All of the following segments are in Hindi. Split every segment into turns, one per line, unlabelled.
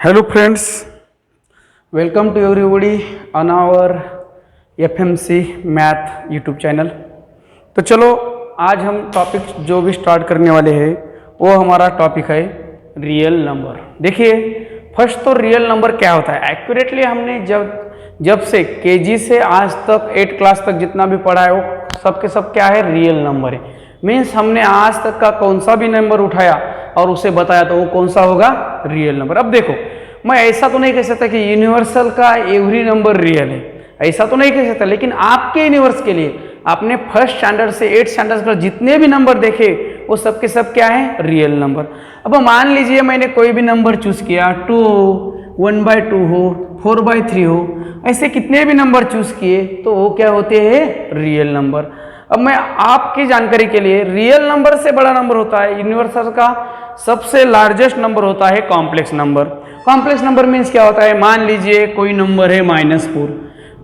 Hello friends, welcome to everybody on our FMC math YouTube channel. तो चलो आज हम टॉपिक जो भी स्टार्ट करने वाले हैं वो हमारा टॉपिक है रियल नंबर। देखिए फर्स्ट तो रियल नंबर क्या होता है। एक्यूरेटली हमने जब से केजी से आज तक 8 क्लास तक जितना भी पढ़ा है वो सब के सब क्या है, रियल नंबर है। मीन्स हमने आज तक का कौन सा भी नंबर उठाया और उसे बताया तो वो कौन सा होगा, रियल नंबर। अब देखो मैं ऐसा तो नहीं कह सकता कि यूनिवर्सल का एवरी नंबर रियल है, ऐसा तो नहीं कह सकता, लेकिन आपके यूनिवर्स के लिए आपने फर्स्ट स्टैंडर्ड से 8 स्टैंडर्ड का जितने भी नंबर देखे वो सब के सब क्या है, रियल नंबर। अब मान लीजिए मैंने कोई भी नंबर चूज किया, 2 1/2 हो, 4/3 हो, ऐसे कितने भी नंबर चूज किए तो वो क्या होते हैं, रियल नंबर। अब मैं आपकी जानकारी के लिए, रियल नंबर से बड़ा नंबर होता है, यूनिवर्सल का सबसे लार्जेस्ट नंबर होता है complex number. Complex number means क्या होता है, मान लीजिए कोई नंबर है -4,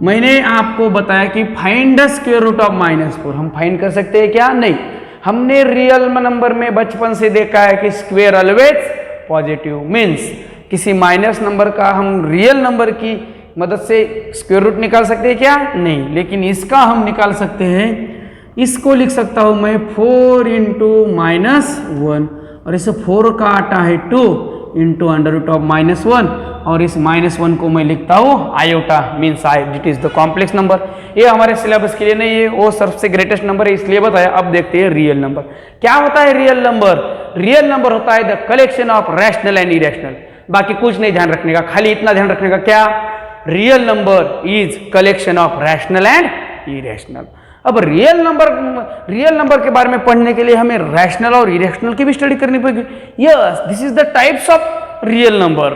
मैंने आपको बताया कि find the square root of -4। हम फाइंड कर सकते हैं क्या, नहीं। हमने रियल नंबर में बचपन से देखा है कि स्क्वायर ऑलवेज पॉजिटिव, मीन्स किसी माइनस नंबर का हम रियल नंबर की मदद से स्क्वायर रूट निकाल सकते हैं क्या, नहीं। लेकिन इसका हम निकाल सकते हैं, इसको लिख सकता हूं मैं 4 × -1 और इसे 4 का आटा है 2 × √(-1) और इस -1 को मैं लिखता हूँ iota, means I, it is the complex number. ये हमारे सिलेबस के लिए नहीं है, वो सबसे ग्रेटेस्ट नंबर है इसलिए बताया। अब देखते हैं रियल नंबर क्या होता है। रियल नंबर होता है the collection of rational and irrational. बाकी कुछ नहीं ध्यान रखने का, खाली इतना ध्यान रखने का क्या, real number is collection of rational and irrational. अब रियल नंबर के बारे में पढ़ने के लिए हमें रैशनल और इरेशनल की भी स्टडी करनी पड़ेगी। Yes, this is the types of real number.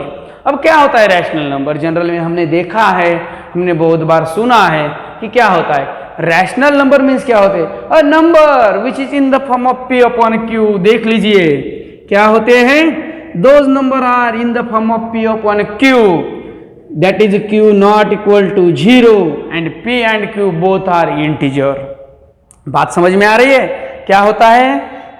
अब क्या होता है रैशनल नंबर, जनरल में हमने देखा है, हमने बहुत बार सुना है कि क्या होता है। रैशनल नंबर मीन्स क्या होते हैं, a number which is in the form of P/Q। देख लीजिए क्या होते हैं, those number are in the form of P/Q, that is q not equal to 0 and p and q both are integer। बात समझ में आ रही है, क्या होता है,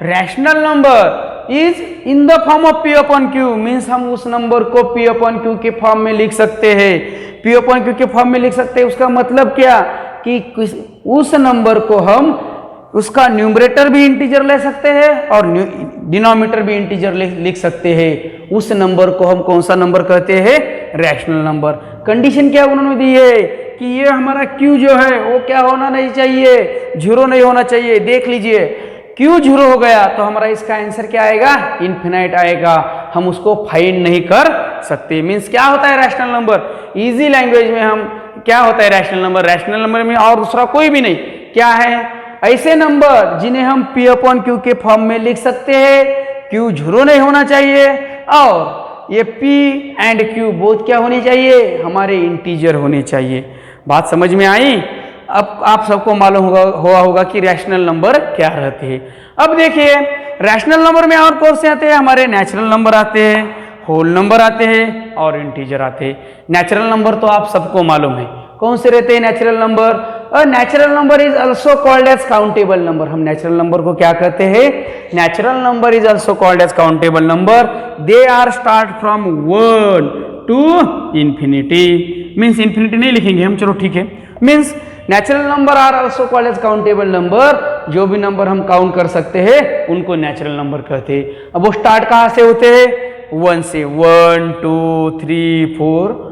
rational number is in the form of P/Q, means हम उस नंबर को P/Q के फॉर्म में लिख सकते हैं। P/Q के फॉर्म में लिख सकते हैं, उसका मतलब क्या कि उस नंबर को हम उसका न्यूमरेटर भी इंटीजर ले सकते हैं और डिनोमिनेटर भी इंटीजर लिख सकते हैं। उस नंबर को हम कौन सा नंबर कहते हैं, रैशनल नंबर। कंडीशन क्या उन्होंने दी है कि ये हमारा Q जो है वो क्या होना नहीं चाहिए, 0 नहीं होना चाहिए। देख लीजिए Q 0 हो गया तो हमारा इसका आंसर क्या आएगा, इन्फिनाइट आएगा, हम उसको फाइंड नहीं कर सकते। मीन्स क्या होता है रैशनल नंबर, इजी लैंग्वेज में हम क्या होता है रैशनल नंबर में और दूसरा कोई भी नहीं, क्या है, ऐसे नंबर जिन्हें हम P/Q के फॉर्म में लिख सकते हैं, Q 0 नहीं होना चाहिए और ये P एंड Q बोथ क्या होनी चाहिए, हमारे इंटीजर होने चाहिए। बात समझ में आई। अब आप सबको मालूम हुआ होगा कि रैशनल नंबर क्या रहते हैं। अब देखिए रैशनल नंबर में और कौन से आते हैं, हमारे नेचुरल नंबर आते हैं, होल नंबर आते हैं और इंटीजर आते हैं। नेचुरल नंबर तो आप सबको मालूम है कौन से रहते हैं natural number. Natural number is also called as countable number. हम नेचुरल नंबर को क्या कहते हैं, natural number is also called as countable number. They are start from 1 to infinity, means infinity नहीं लिखेंगे हम, चलो ठीक है। Means natural number are also called as countable number. जो भी नंबर हम काउंट कर सकते हैं उनको नेचुरल नंबर कहते हैं। अब वो स्टार्ट कहाँ से होते हैं, 1 से, 1 2 3 4।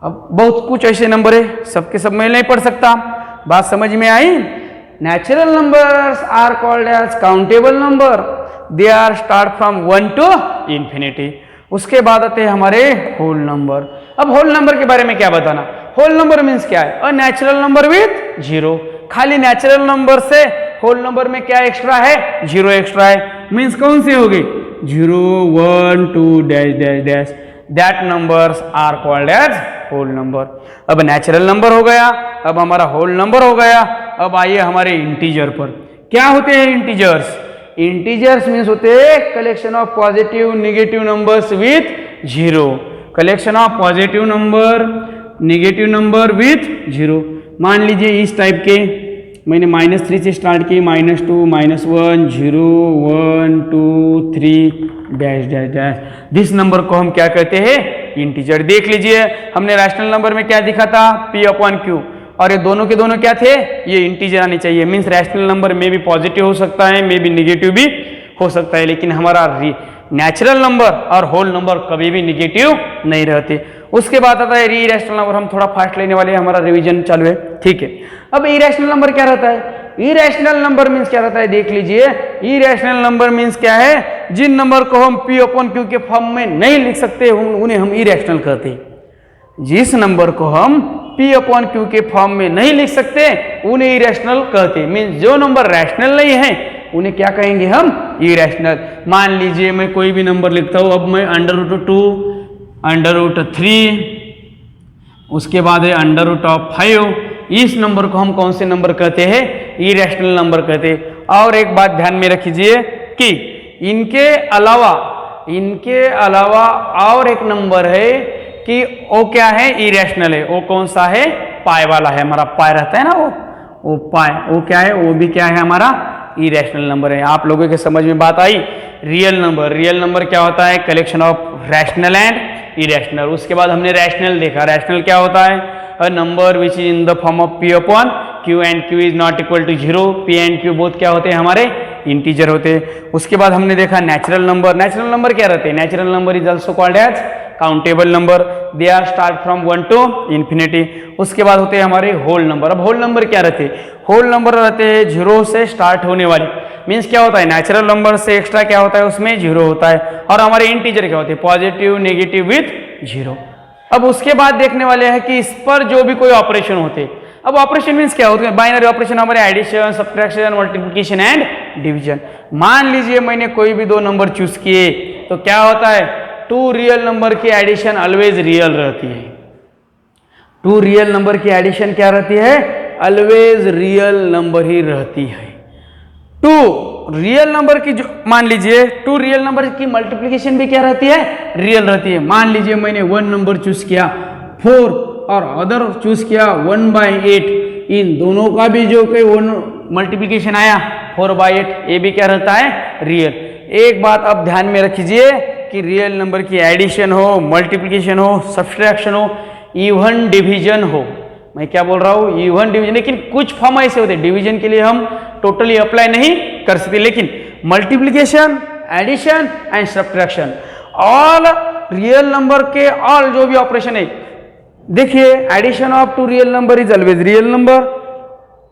अब बहुत कुछ ऐसे नंबर है, सबके सब मैं नहीं पढ़ सकता। बात समझ में आई। Natural numbers are called as countable number, they are start from 1 to infinity। उसके बाद आते हैं हमारे होल नंबर। अब होल नंबर के बारे में क्या बताना, होल नंबर मीन्स क्या है, अ नेचुरल नंबर विथ 0। खाली नेचुरल नंबर से होल नंबर में क्या एक्स्ट्रा है, 0 एक्स्ट्रा है। मीन्स कौन से हो गए, 0 1 2 dash dash dash, that numbers are called as whole number. अब नेचुरल नंबर हो गया, अब हमारा होल नंबर हो गया। अब आइए हमारे इंटीजर पर। क्या होते हैं इंटीजर्स, इंटीजर्स मीन्स होते हैं collection of positive negative numbers with 0। Collection of positive number negative number with 0। मान लीजिए इस टाइप के मैंने -3 से स्टार्ट की, -2 -1 0 1 2 3 dash dash dash. This number को हम क्या कहते हैं, इंटीजर। देख लीजिए हमने रैशनल नंबर में क्या दिखा था, p अपॉन क्यू, और ये दोनों के दोनों क्या थे, ये इंटीजर आने चाहिए। मीन्स रैशनल नंबर में भी पॉजिटिव हो सकता है, में भी निगेटिव भी हो सकता है, लेकिन हमारा नेचुरल नंबर और होल नंबर कभी भी निगेटिव नहीं रहते। उसके बाद आता है इरेशनल नंबर। हम थोड़ा फास्ट लेने वाले हैं, हमारा रिवीजन चालू है, ठीक है। अब इरेशनल नंबर क्या रहता है, इरेशनल नंबर मीन्स क्या रहता है, देख लीजिए इरेशनल नंबर मीन्स क्या है, जिन नंबर को हम p अपॉन क्यू के फॉर्म में नहीं लिख सकते उन्हें हम इरेशनल कहते हैं। जिस नंबर को हम p अपॉन क्यू के फॉर्म में नहीं लिख सकते उन्हें इरेशनल कहते हैं। मीन्स जो नंबर रैशनल नहीं है उन्हें क्या कहेंगे हम, इरेशनल। मान लीजिए मैं कोई भी नंबर लिखता हूं, अब मैं √2, √3, उसके बाद है √5, इस नंबर को हम कौन से नंबर कहते हैं, इरेशनल नंबर कहते हैं। और एक बात ध्यान में रखिए कि इनके अलावा और एक नंबर है कि वो क्या है, इरेशनल है। वो कौन सा है, पाई वाला है, हमारा पाई रहता है ना, वो पाई, वो क्या है, वो भी क्या है, हमारा इरेशनल नंबर है। आप लोगों के समझ में बात आई। रियल नंबर क्या होता है, collection of rational and irrational. उसके बाद हमने रैशनल देखा, रैशनल क्या होता है, a number which is in the form of p upon q and q is not equal to 0। p and q both क्या होते हैं, हमारे इंटीजर होते हैं। उसके बाद हमने देखा नेचुरल नंबर क्या रहते हैं, natural number is also called as countable number, they are start from 1 to infinity. उसके बाद होते हैं हमारे होल नंबर। अब होल नंबर क्या रहते हैं, होल नंबर रहते हैं 0 से स्टार्ट होने वाले। मीन्स क्या होता है, नेचुरल नंबर से एक्स्ट्रा क्या होता है, उसमें 0 होता है, और हमारे इंटीजर क्या होते हैं, पॉजिटिव नेगेटिव विथ 0। अब उसके बाद देखने वाले हैं कि इस पर जो भी कोई ऑपरेशन होते हैं। अब ऑपरेशन मीन्स क्या होते हैं, बाइनरी ऑपरेशन, हमारे addition, subtraction, multiplication and division. मान लीजिए मैंने कोई भी दो नंबर चूज किए, तो क्या होता है, 2 रियल नंबर की एडिशन ऑलवेज रियल रहती है। 2 रियल नंबर की एडिशन क्या रहती है, ऑलवेज रियल नंबर ही रहती है। 2 रियल नंबर की जो मान लीजिए 2 रियल नंबर की मल्टीप्लिकेशन भी क्या रहती है, रियल रहती है। मान लीजिए मैंने 1 नंबर चूज किया 4 और अदर चूज किया 1/8, इन दोनों का भी जो कोई मल्टीप्लिकेशन आया 4/8, ये भी क्या रहता है, रियल। एक बात अब ध्यान में रखिए कि रियल नंबर की एडिशन हो, मल्टीप्लिकेशन हो, सब्ट्रैक्शन हो, इवन डिवीजन हो, मैं क्या बोल रहा हूँ, इवन डिवीजन। लेकिन कुछ फॉर्म ऐसे होते हैं डिवीजन के लिए हम टोटली अप्लाई नहीं कर सकते, लेकिन multiplication, addition and subtraction, all real number के ऑल जो भी ऑपरेशन है, देखिए addition of 2 real number is always real number,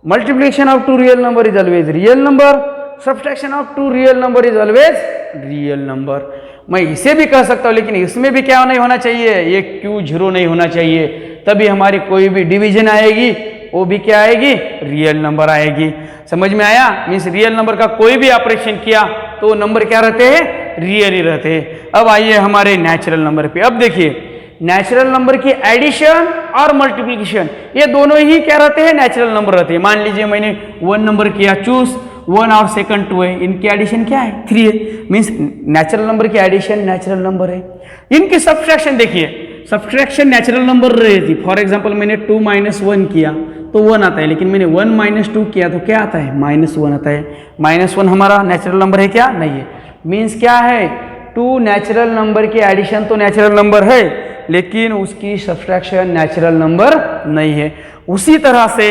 multiplication of 2 real number is always real number, subtraction of 2 real number is always real number. मैं इसे भी कह सकता हूं, लेकिन इसमें भी क्या नहीं होना चाहिए, ये Q 0 नहीं होना चाहिए, तभी हमारी कोई भी डिवीजन आएगी वो भी क्या आएगी, रियल नंबर आएगी। समझ में आया, मीन्स रियल नंबर का कोई भी ऑपरेशन किया तो नंबर क्या रहते हैं, रियल ही रहते हैं। अब आइए हमारे नेचुरल नंबर पे। अब देखिए नेचुरल नंबर की एडिशन और मल्टीप्लिकेशन ये दोनों ही क्या रहते हैं, नेचुरल नंबर रहते हैं। मान लीजिए मैंने 1 नंबर किया चूज, 1 और सेकंड 2 है, इनकी एडिशन क्या है, 3 है, मीन्स नेचुरल नंबर की एडिशन नेचुरल नंबर है। इनकी सब्ट्रैक्शन देखिए, सब्ट्रैक्शन नेचुरल नंबर रहती। फॉर एग्जांपल मैंने 2 - 1 किया तो 1 आता है, लेकिन मैंने 1 - 2 किया तो क्या आता है, -1 आता है। -1 हमारा नेचुरल नंबर है क्या, नहीं है। मीन्स क्या है, 2 नेचुरल नंबर की एडिशन तो नेचुरल नंबर है, लेकिन उसकी सब्ट्रैक्शन नेचुरल नंबर नहीं है। उसी तरह से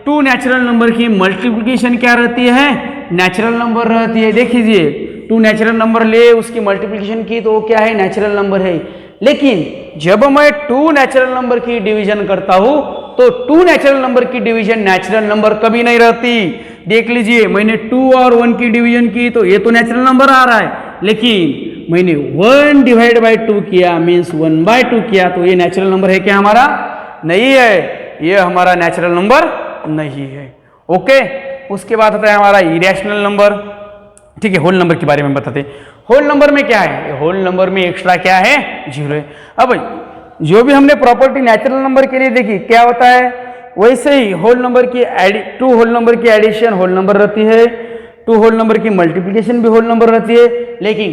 2 नेचुरल नंबर की मल्टीप्लिकेशन क्या रहती है, नेचुरल नंबर रहती है। देख लीजिए 2 नेचुरल नंबर ले उसकी मल्टीप्लिकेशन की तो वो क्या है, नेचुरल नंबर है। लेकिन जब मैं 2 नेचुरल नंबर की डिवीजन करता हूं तो 2 नेचुरल नंबर की डिवीजन नेचुरल नंबर कभी नहीं रहती। देख लीजिए मैंने 2 और 1 की डिवीजन की तो ये तो नेचुरल नंबर आ रहा है, लेकिन मैंने 1/2 किया मीन्स 1/2 किया तो ये नेचुरल नंबर है क्या, हमारा नहीं है, ये हमारा नेचुरल नंबर नहीं है। ओके, उसके बाद आता है हमारा इरेशनल नंबर। ठीक है, होल नंबर के बारे में बताते। होल नंबर में क्या है, होल नंबर में एक्स्ट्रा क्या है, 0 है। अब जो भी हमने प्रॉपर्टी नेचुरल नंबर के लिए देखी क्या होता है, वैसे ही होल नंबर की 2 होल नंबर की एडिशन होल नंबर रहती है, 2 होल नंबर की मल्टीप्लिकेशन भी होल नंबर रहती है, लेकिन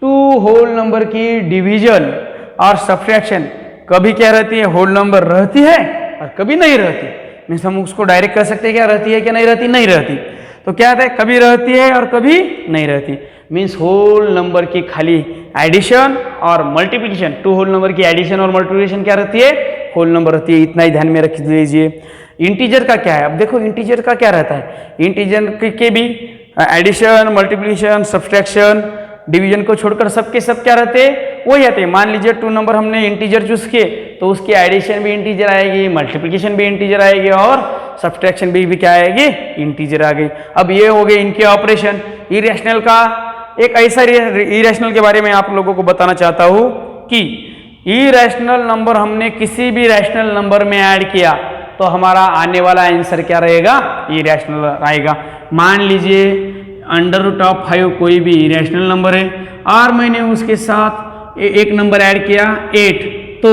2 होल नंबर की डिवीजन और सब्ट्रैक्शन कभी क्या रहती है, होल नंबर रहती है और कभी नहीं रहती। मीन्स हम उसको डायरेक्ट कह सकते हैं क्या रहती है क्या नहीं रहती, नहीं रहती। तो क्या है, कभी रहती है और कभी नहीं रहती। मीन्स होल नंबर की खाली एडिशन और मल्टीप्लिकेशन, टू होल नंबर की एडिशन और मल्टीप्लिकेशन क्या रहती है, होल नंबर रहती है। इतना ही ध्यान में रख लीजिए। इंटीजर का क्या है, अब देखो इंटीजर का क्या रहता है, इंटीजर के भी एडिशन, मल्टीप्लिकेशन, सब्सट्रैक्शन, डिवीजन को छोड़कर सबके सब क्या रहते हैं, वही आते हैं। मान लीजिए 2 नंबर हमने इंटीजर चूज किए तो उसकी एडिशन भी इंटीजर आएगी, मल्टीप्लिकेशन भी इंटीजर आएगी और सब्सट्रैक्शन भी क्या आएगी, इंटीजर आ गई। अब ये हो गए इनके ऑपरेशन। इरेशनल का एक ऐसा इरेशनल के बारे में आप लोगों को बताना चाहता हूं कि इरेशनल नंबर हमने किसी भी रैशनल नंबर में ऐड किया तो हमारा आने वाला आंसर क्या रहेगा, इरेशनल आएगा। मान लीजिए √5 कोई भी इरेशनल नंबर है और मैंने उसके साथ एक नंबर ऐड किया 8, तो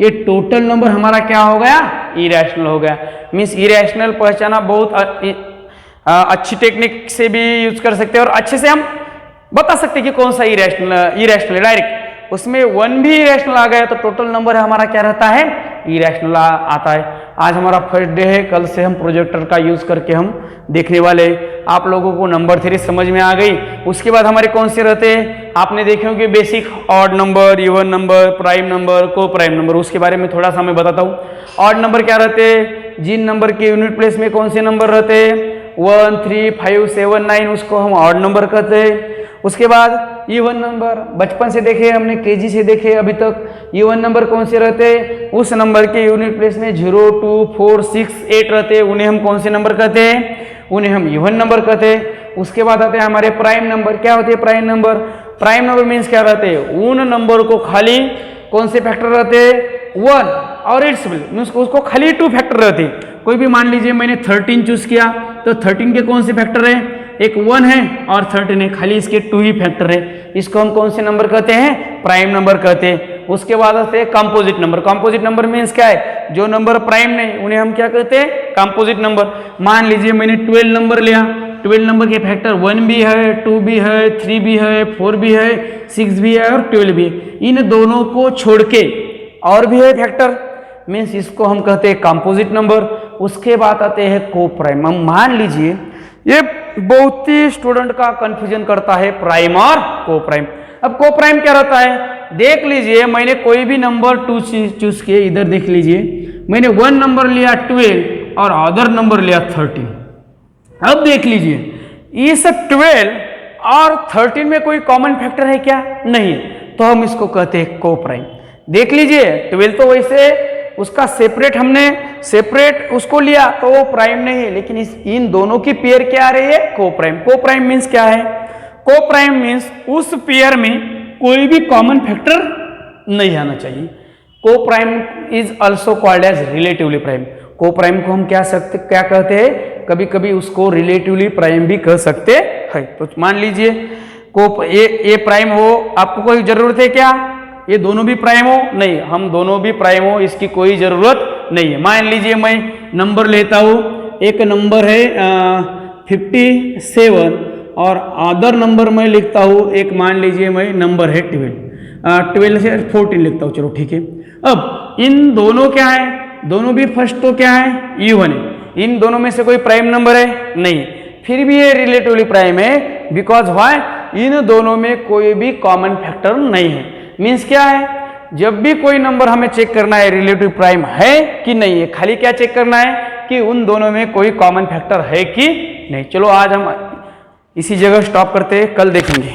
ये टोटल नंबर हमारा क्या हो गया, इरेशनल हो गया। मीन्स इरेशनल पहचाना बहुत अच्छी टेक्निक से भी यूज कर सकते हैं और अच्छे से हम बता सकते हैं कि कौन सा इरेशनल है। डायरेक्ट उसमें 1 भी इरेशनल आ गया तो टोटल नंबर हमारा क्या रहता है, इरेशनल आता है। आज हमारा फर्स्ट डे है, कल से हम प्रोजेक्टर का यूज करके हम देखने वाले। आप लोगों को नंबर थ्योरी समझ में आ गई। उसके बाद हमारे कौन से रहते हैं, आपने देखे होंगे basic odd number, even number, prime number, को प्राइम नंबर। उसके बारे में थोड़ा सा मैं बताता हूँ। ऑड नंबर क्या रहते हैं, जिन नंबर के यूनिट प्लेस में कौन से नंबर रहते हैं, 1, 3, 5, 7, 9, उसको हम ऑड नंबर कहते हैं। उसके बाद इवन नंबर, बचपन से देखे हमने, केजी से देखे अभी तक, इवन नंबर कौन से रहते हैं, उस नंबर के यूनिट प्लेस में 0, 2, 4, 6, 8 रहते हैं, उन्हें हम कौन से नंबर कहते हैं, उन्हें हम इवन नंबर कहते हैं। उसके बाद आते हैं हमारे प्राइम नंबर। क्या होते हैं prime number, prime number means क्या रहते हैं, उन नंबर को खाली कौन से फैक्टर रहते हैं, 1 और इट्स मीन्स उसको खाली 2 फैक्टर रहते हैं। कोई भी मान लीजिए मैंने 13 चूज किया तो 13 के कौन से फैक्टर है, एक 1 है और 13 है, खाली इसके 2 ही फैक्टर है। इसको हम कौन से नंबर कहते हैं, प्राइम नंबर कहते हैं। उसके बाद आते हैं composite number. Composite number means क्या है, जो नंबर प्राइम नहीं उन्हें हम क्या कहते हैं, कंपोजिट नंबर। मान लीजिए मैंने 12 नंबर लिया, 12 नंबर के फैक्टर 1 भी है, 2 भी है, 3 भी है, 4 भी है, 6 भी है और 12 भी है। इन दोनों को छोड़ के और भी है फैक्टर, मीन्स इसको हम कहते हैं कंपोजिट नंबर। उसके बाद आते हैं को प्राइम। हम मान लीजिए ये बहुत ही स्टूडेंट का कंफ्यूजन करता है प्राइम और को प्राइम। अब को प्राइम क्या रहता है, देख लीजिए मैंने कोई भी नंबर 2 चूज किए, इधर देख लीजिए मैंने 1 नंबर लिया 12 और अदर नंबर लिया 13। अब देख लीजिए इस 12 और 13 में कोई कॉमन फैक्टर है क्या, नहीं, तो हम इसको कहते हैं को प्राइम। देख लीजिए 12 तो वैसे उसका सेपरेट उसको लिया तो वो प्राइम नहीं है, लेकिन इन दोनों की पेयर क्या आ रही है, को प्राइम। को प्राइम मीन्स क्या है, को प्राइम मीन्स उस पेयर में कोई भी कॉमन फैक्टर नहीं आना चाहिए। Coprime is also called as relatively prime. Coprime को हम क्या कहते हैं, कभी कभी उसको रिलेटिवली प्राइम भी कह सकते हैं। तो मान लीजिए को ये प्राइम हो, आपको कोई जरूरत है क्या, ये दोनों भी प्राइम हो, नहीं, हम दोनों भी प्राइम हो इसकी कोई जरूरत नहीं है। मान लीजिए मैं नंबर लेता हूँ, एक नंबर है 57 और अदर नंबर मैं लिखता हूँ, एक मान लीजिए मैं नंबर है 12 से 14 लिखता हूँ, चलो ठीक है। अब इन दोनों क्या है, दोनों भी फर्स्ट तो क्या है, इवन है। इन दोनों में से कोई प्राइम नंबर है, नहीं, फिर भी ये रिलेटिवली प्राइम है। बिकॉज व्हाई, इन दोनों में कोई भी कॉमन फैक्टर नहीं है। मीन्स क्या है, जब भी कोई नंबर हमें चेक करना है रिलेटिव प्राइम है कि नहीं है, खाली क्या चेक करना है कि उन दोनों में कोई कॉमन फैक्टर है कि नहीं। चलो आज हम इसी जगह स्टॉप करते हैं, कल देखेंगे।